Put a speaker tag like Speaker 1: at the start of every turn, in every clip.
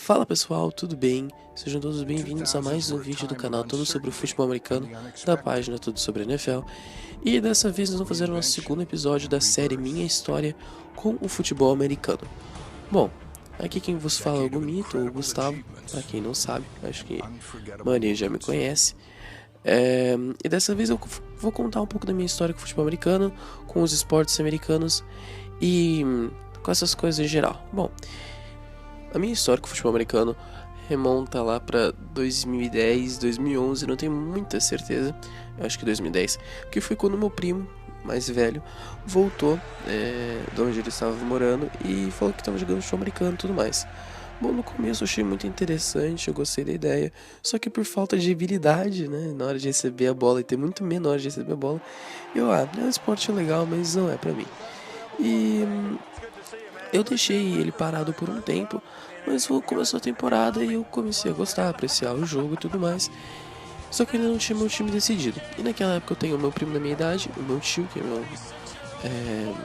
Speaker 1: Fala pessoal, tudo bem? Sejam todos bem-vindos a mais um vídeo do canal todo sobre o futebol americano, da página Tudo sobre NFL. E dessa vez nós vamos fazer o nosso segundo episódio da série Minha História com o futebol americano. Bom, aqui quem vos fala é o Gumito, ou Gustavo, pra quem não sabe, acho que a maioria já me conhece. E dessa vez eu vou contar um pouco da minha história com o futebol americano, com os esportes americanos e com essas coisas em geral. Bom, a minha história com o futebol americano remonta lá pra 2010, 2011, não tenho muita certeza, eu acho que 2010, que foi quando meu primo mais velho voltou de onde ele estava morando e falou que estava jogando futebol americano e tudo mais. Bom, no começo eu achei muito interessante, eu gostei da ideia, só que por falta de habilidade, né, na hora de receber a bola e ter muito menor de receber a bola, é um esporte legal, mas não é pra mim. E eu deixei ele parado por um tempo, mas começou a temporada e eu comecei a gostar, apreciar o jogo e tudo mais. Só que ainda não tinha meu time decidido. E naquela época eu tenho o meu primo da minha idade, o meu tio, que é meu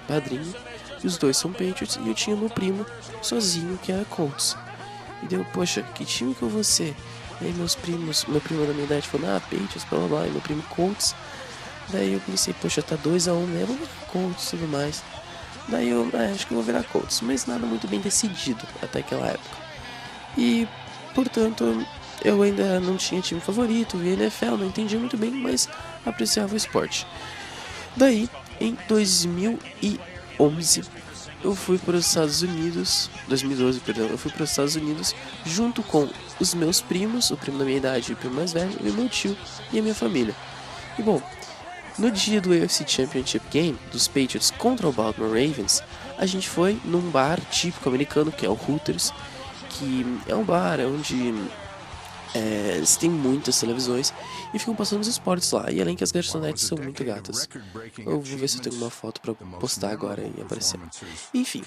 Speaker 1: padrinho, e os dois são Patriots, e eu tinha meu primo sozinho, que era Colts. E deu, poxa, que time que eu vou ser? E aí meu primo da minha idade falou, Patriots, blá blá blá, e meu primo Colts. Daí eu pensei, poxa, tá 2-1, né? Vou virar Colts e tudo mais. Daí eu acho que eu vou virar Colts, mas nada muito bem decidido até aquela época. E, portanto, eu ainda não tinha time favorito, via NFL, não entendia muito bem, mas apreciava o esporte. Daí, em 2011, eu fui para os Estados Unidos, 2012, perdão, eu fui para os Estados Unidos junto com os meus primos, o primo da minha idade, o primo mais velho, e o meu tio e a minha família. E bom, no dia do AFC Championship Game dos Patriots contra o Baltimore Ravens, a gente foi num bar típico americano, que é o Hooters, que é um bar onde eles têm muitas televisões e ficam passando os esportes lá. E além que as garçonetes são muito gatas. Eu vou ver se eu tenho uma foto pra postar agora e aparecer. Enfim,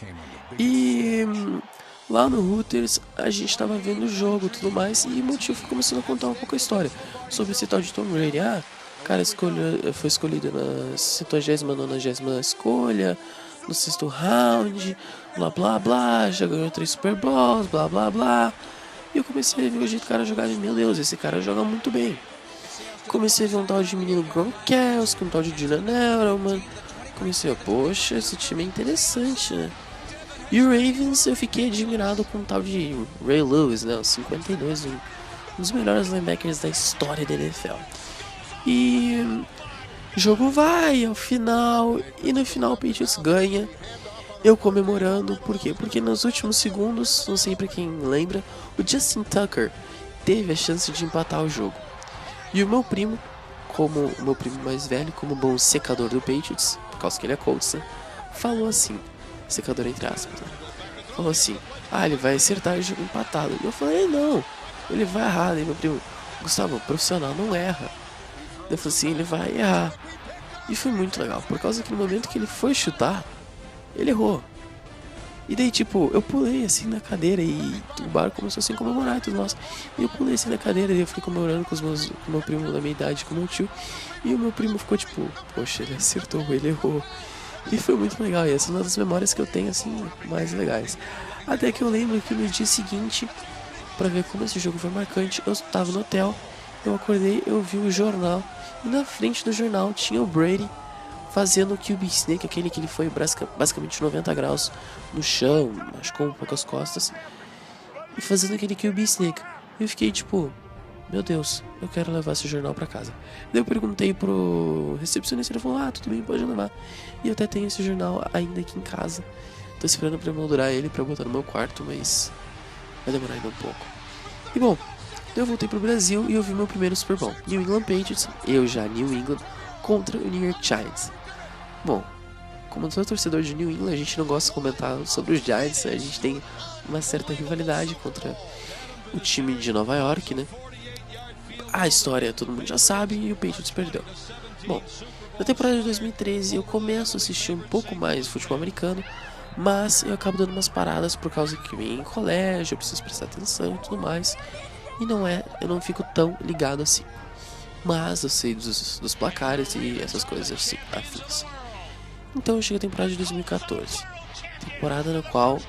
Speaker 1: e lá no Hooters a gente tava vendo o jogo e tudo mais, e meu tio começou a contar um pouco a história sobre esse tal de Tom Brady. O cara foi escolhido na 79ª escolha, no 6º round, blá blá blá, já ganhou 3 Super Bowls, blá blá blá. E eu comecei a ver o jeito que o cara jogava e, meu Deus, esse cara joga muito bem. Comecei a ver um tal de menino Gronkowski, um tal de Julian Edelman. Comecei a, poxa, esse time é interessante, né? E o Ravens, eu fiquei admirado com um tal de Ray Lewis, né? O 52, um dos melhores linebackers da história da NFL. E o jogo vai ao final, e no final o Patriots ganha. Eu comemorando, por quê? Porque nos últimos segundos, não sei pra quem lembra, o Justin Tucker teve a chance de empatar o jogo. E o meu primo, como o meu primo mais velho, como bom secador do Patriots, por causa que ele é Colts, né, falou assim, secador entre aspas, né, falou assim, ele vai acertar o jogo empatado. E eu falei, não, ele vai errar. E meu primo, Gustavo, profissional não erra. Eu falei assim, ele vai errar. E foi muito legal, por causa que no momento que ele foi chutar, ele errou. E daí, tipo, eu pulei assim na cadeira e o bar começou assim a comemorar e tudo mais. E eu pulei assim na cadeira e eu fiquei comemorando com o meu primo da minha idade, com o meu tio. E o meu primo ficou tipo, poxa, ele acertou, ele errou. E foi muito legal, e essa é uma das memórias que eu tenho, assim, mais legais. Até que eu lembro que no dia seguinte, pra ver como esse jogo foi marcante, eu tava no hotel, eu acordei, eu vi o jornal. E na frente do jornal tinha o Brady fazendo o QB Snake, aquele que ele foi basicamente 90 graus no chão, machucou um pouco as costas, e fazendo aquele QB Snake. Eu fiquei tipo, meu Deus, eu quero levar esse jornal pra casa. Daí eu perguntei pro recepcionista, ele falou, tudo bem, pode levar. E eu até tenho esse jornal ainda aqui em casa. Tô esperando pra moldurar ele pra botar no meu quarto, mas vai demorar ainda um pouco. E bom, eu voltei pro Brasil e eu vi meu primeiro Super Bowl. New England Patriots, New England, contra o New York Giants. Bom, como todo torcedor de New England, a gente não gosta de comentar sobre os Giants, a gente tem uma certa rivalidade contra o time de Nova York, né? A história todo mundo já sabe e o Patriots perdeu. Bom, na temporada de 2013 eu começo a assistir um pouco mais futebol americano, mas eu acabo dando umas paradas por causa que eu vim em colégio, eu preciso prestar atenção e tudo mais. E eu não fico tão ligado assim. Mas eu sei dos placares e essas coisas assim, afins. Então eu cheguei à temporada de 2014, temporada na qual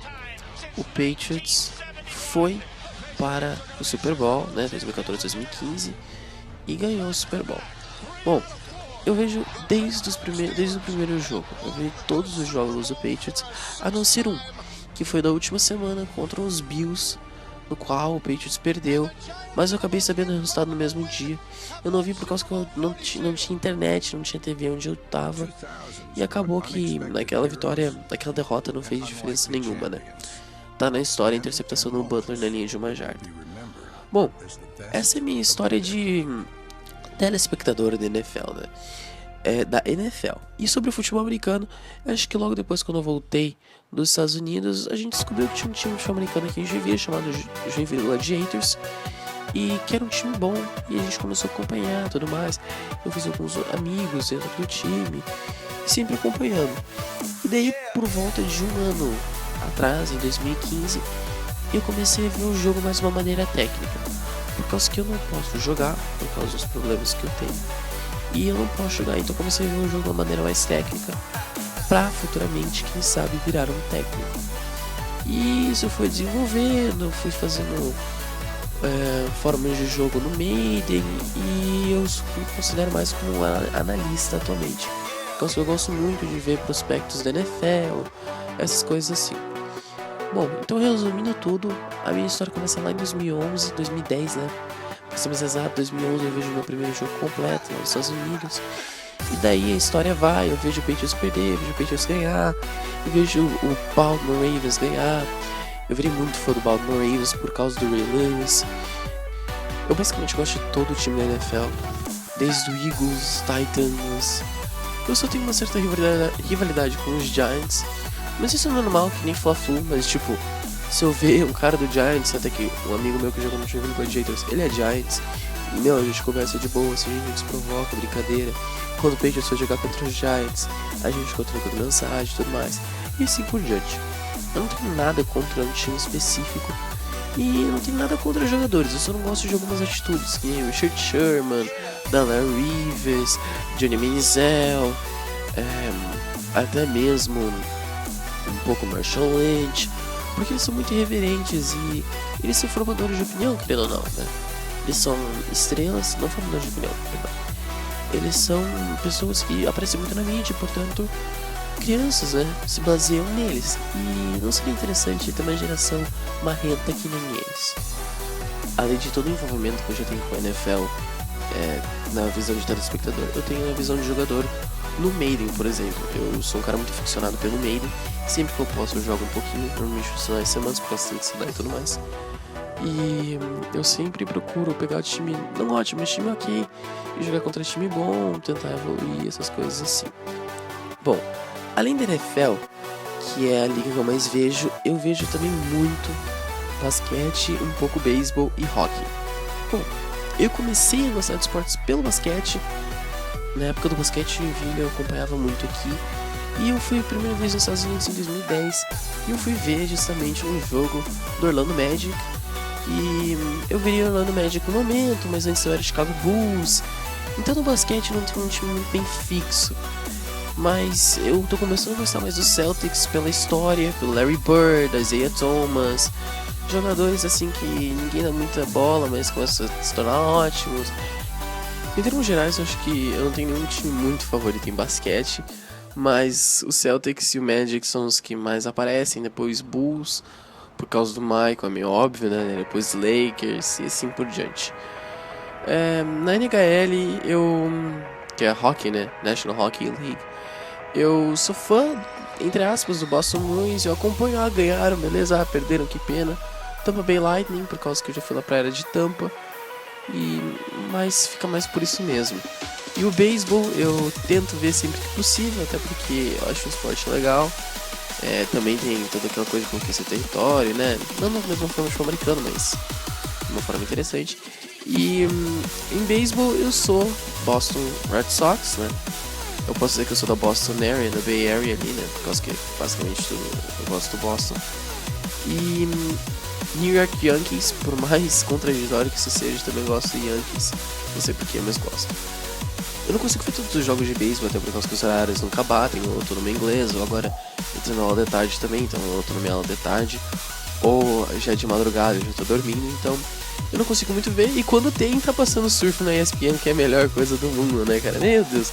Speaker 1: o Patriots foi para o Super Bowl, né, 2014-2015, e ganhou o Super Bowl. Bom, eu vejo desde o primeiro jogo, eu vi todos os jogos do Patriots, a não ser um, que foi da última semana contra os Bills, no qual o Patriots perdeu, mas eu acabei sabendo o resultado no mesmo dia. Eu não vi por causa que eu não tinha internet, não tinha TV onde eu tava, e acabou que naquela derrota não fez diferença nenhuma, né? Tá na história a interceptação do Butler na linha de 1 jarda. Bom, essa é a minha história de telespectador da NFL, né? Da NFL. E sobre o futebol americano, acho que logo depois, quando eu voltei dos Estados Unidos, a gente descobriu que tinha um time de futebol americano aqui em Joinville, chamado Joinville Gladiators, e que era um time bom, e a gente começou a acompanhar e tudo mais. Eu fiz alguns amigos dentro do time, sempre acompanhando. E daí, por volta de um ano atrás, em 2015, eu comecei a ver o jogo mais de uma maneira técnica, por causa que eu não posso jogar, por causa dos problemas que eu tenho. E eu não posso jogar, então comecei a ver o jogo de uma maneira mais técnica, pra futuramente, quem sabe, virar um técnico. E isso foi desenvolvendo, fui fazendo formas de jogo no Maiden, e eu me considero mais como um analista atualmente. Então eu gosto muito de ver prospectos da NFL, essas coisas assim. Bom, então resumindo tudo, a minha história começa lá em 2011, 2010, né? Pra ser mais exato, 2011 eu vejo meu primeiro jogo completo lá nos Estados Unidos. E daí a história vai, eu vejo o Patriots perder, eu vejo o Patriots ganhar, eu vejo o Baltimore Ravens ganhar. Eu virei muito fã do Baltimore Ravens por causa do Ray Lewis. Eu basicamente gosto de todo o time da NFL, desde o Eagles, Titans. Eu só tenho uma certa rivalidade com os Giants, mas isso é normal, que nem Fla-Flu, mas tipo, se eu ver um cara do Giants, até que um amigo meu que jogou no Joinville Gladiators, ele é Giants, e meu, a gente conversa de boa, assim, a gente se provoca, brincadeira. Quando o Patriots foi jogar contra os Giants, a gente ficou trocando mensagem e tudo mais, e assim por diante. Eu não tenho nada contra um time específico, e eu não tenho nada contra os jogadores, eu só não gosto de algumas atitudes, que nem o Richard Sherman, Daniel Reeves, Johnny Manziel, até mesmo um pouco Marshall Lynch, porque eles são muito irreverentes e eles são formadores de opinião, querendo ou não, né? Eles são estrelas, não formadores de opinião, perdão. Eles são pessoas que aparecem muito na mídia, portanto, crianças, né, se baseiam neles. E não seria interessante ter uma geração marrenta que nem eles. Além de todo o envolvimento que eu já tenho com a NFL, na visão de telespectador, eu tenho na visão de jogador no Maiden, por exemplo. Eu sou um cara muito aficionado pelo Maiden. Sempre que eu posso eu jogo um pouquinho, normalmente nos finais de semana, por causa de estudar e tudo mais. E eu sempre procuro pegar o time, não ótimo, mas time ok, e jogar contra time bom, tentar evoluir, essas coisas assim. Bom, além da NFL, que é a liga que eu mais vejo, eu vejo também muito basquete, um pouco beisebol e hockey. Bom, eu comecei a gostar de esportes pelo basquete. Na época do basquete eu acompanhava muito aqui. E eu fui a primeira vez nos Estados Unidos em 2010. E eu fui ver justamente um jogo do Orlando Magic. E eu veria o Orlando Magic no momento, mas antes eu era Chicago Bulls. Então no basquete não tem um time muito bem fixo. Mas eu tô começando a gostar mais dos Celtics pela história, pelo Larry Bird, Isaiah Thomas. Jogadores assim que ninguém dá muita bola, mas começam a se tornar ótimos. Em termos gerais, eu acho que eu não tenho nenhum time muito favorito em basquete, mas os Celtics e o Magic são os que mais aparecem, depois Bulls, por causa do Michael, é meio óbvio, né? Depois Lakers e assim por diante. Na NHL, que é a Hockey, né? National Hockey League, eu sou fã, entre aspas, do Boston Bruins, eu acompanho, ganharam, beleza, perderam, que pena. Tampa Bay Lightning, por causa que eu já fui lá pra era de Tampa. Mas fica mais por isso mesmo. E o beisebol eu tento ver sempre que possível, até porque eu acho um esporte legal. Também tem toda aquela coisa de conquista do território, né? Não da mesma forma do americano, mas de uma forma interessante. E em beisebol eu sou Boston Red Sox, né? Eu posso dizer que eu sou da Boston Area, da Bay Area ali, né? Por causa que basicamente eu gosto do Boston. E New York Yankees, por mais contraditório que isso seja, também gosto de Yankees. Não sei porquê, mas gosto. Eu não consigo ver todos os jogos de beisebol, até por causa que os horários nunca batem, ou eu tô no meu inglês, ou agora eu tô na aula de tarde também, então eu tô na minha aula de tarde. ou já é de madrugada, eu já tô dormindo, então eu não consigo muito ver. E quando tem, tá passando surf na ESPN, que é a melhor coisa do mundo, né, cara? Meu Deus,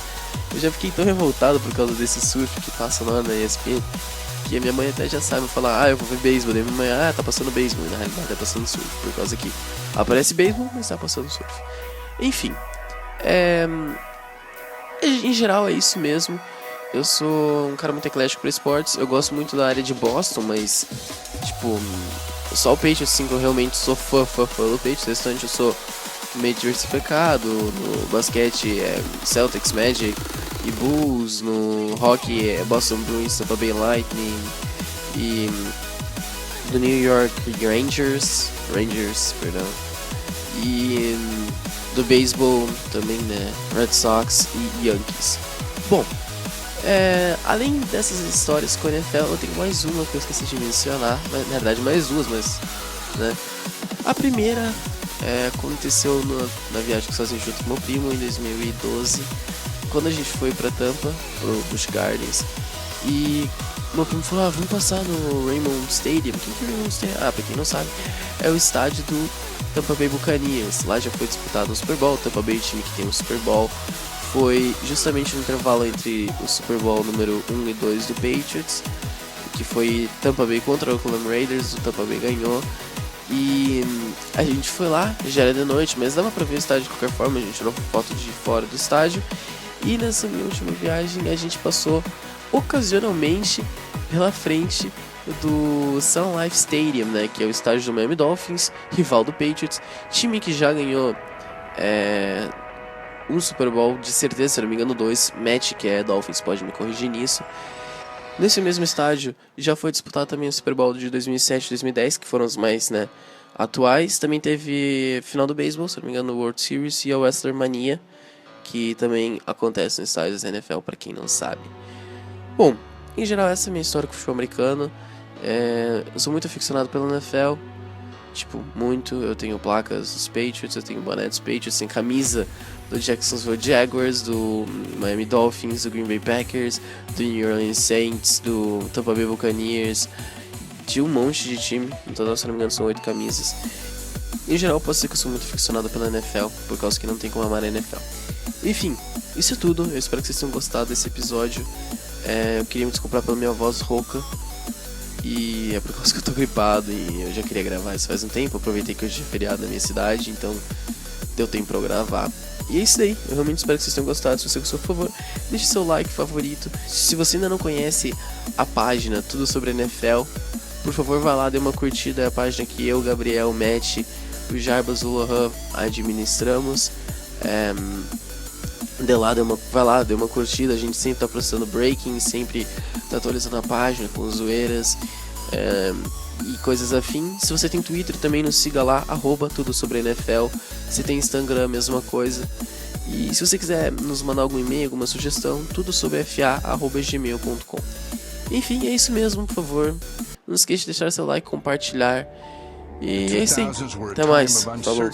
Speaker 1: eu já fiquei tão revoltado por causa desse surf que passa lá na ESPN, que a minha mãe até já sabe falar, eu vou ver beisebol. Daí minha mãe, tá passando beisebol, e na realidade tá passando surf, por causa que aparece beisebol, mas tá passando surf. Enfim, em geral é isso mesmo. Eu sou um cara muito eclético para esportes. Eu gosto muito da área de Boston, mas tipo, só o Patriots assim que eu realmente sou fã do Patriots. O restante eu sou meio diversificado. No basquete é Celtics, Magic e Bulls. No hockey é Boston Bruins, Tampa Bay Lightning e do New York Rangers, perdão. E do beisebol também, né, Red Sox e Yankees. Bom, além dessas histórias com a NFL, eu tenho mais uma que eu esqueci de mencionar. Na verdade, mais duas, mas, né. A primeira aconteceu na viagem que sozinho junto com meu primo em 2012, quando a gente foi pra Tampa, pro Busch Gardens, e meu primo falou, vamos passar no Raymond Stadium. O que é o Raymond Stadium? Pra quem não sabe, é o estádio do Tampa Bay Buccaneers. Lá já foi disputado o Super Bowl. Tampa Bay, o time que tem o Super Bowl, foi justamente no intervalo entre o Super Bowl número 1 e 2 do Patriots, que foi Tampa Bay contra o Oakland Raiders. O Tampa Bay ganhou. E a gente foi lá, já era de noite, mas dava pra ver o estádio de qualquer forma. A gente tirou foto de fora do estádio. E nessa minha última viagem a gente passou ocasionalmente pela frente do Sun Life Stadium, né, que é o estádio do Miami Dolphins, rival do Patriots, time que já ganhou um Super Bowl, de certeza, se não me engano 2, Matt, que é Dolphins, pode me corrigir nisso. Nesse mesmo estádio já foi disputado também o Super Bowl de 2007 e 2010, que foram os mais, né, atuais. Também teve final do beisebol, se não me engano, o World Series e a WrestleMania, que também acontece no estádio da NFL, para quem não sabe. Bom, em geral essa é a minha história com o futebol americano. Eu sou muito aficionado pela NFL, tipo, muito. Eu tenho placas dos Patriots, eu tenho boné dos Patriots, tenho camisa do Jacksonville Jaguars, do Miami Dolphins, do Green Bay Packers, do New Orleans Saints, do Tampa Bay Buccaneers, de um monte de time. No total, se não me engano, são 8 camisas. Em geral, posso dizer que eu sou muito aficionado pela NFL, por causa que não tem como amar a NFL. Enfim, isso é tudo. Eu espero que vocês tenham gostado desse episódio. Eu queria me desculpar pela minha voz rouca, e é por causa que eu tô gripado e eu já queria gravar isso faz um tempo. Aproveitei que hoje é feriado na minha cidade, então deu tempo pra eu gravar. E é isso daí, eu realmente espero que vocês tenham gostado. Se você gostou, por favor, deixe seu like favorito. Se você ainda não conhece a página Tudo Sobre NFL, por favor, vai lá, dê uma curtida. É a página que eu, Gabriel, Matt, o Jarbas, o Lohan administramos. Vai lá, dê uma curtida. A gente sempre tá postando breaking, sempre tá atualizando a página com zoeiras e coisas afim. Se você tem Twitter, também nos siga lá, @tudo sobre NFL. Se tem Instagram, mesma coisa. E se você quiser nos mandar algum e-mail, alguma sugestão, tudo sobre fa@gmail.com. Enfim, é isso mesmo, por favor. Não esqueça de deixar seu like, compartilhar. E é isso aí. Até mais. Falou.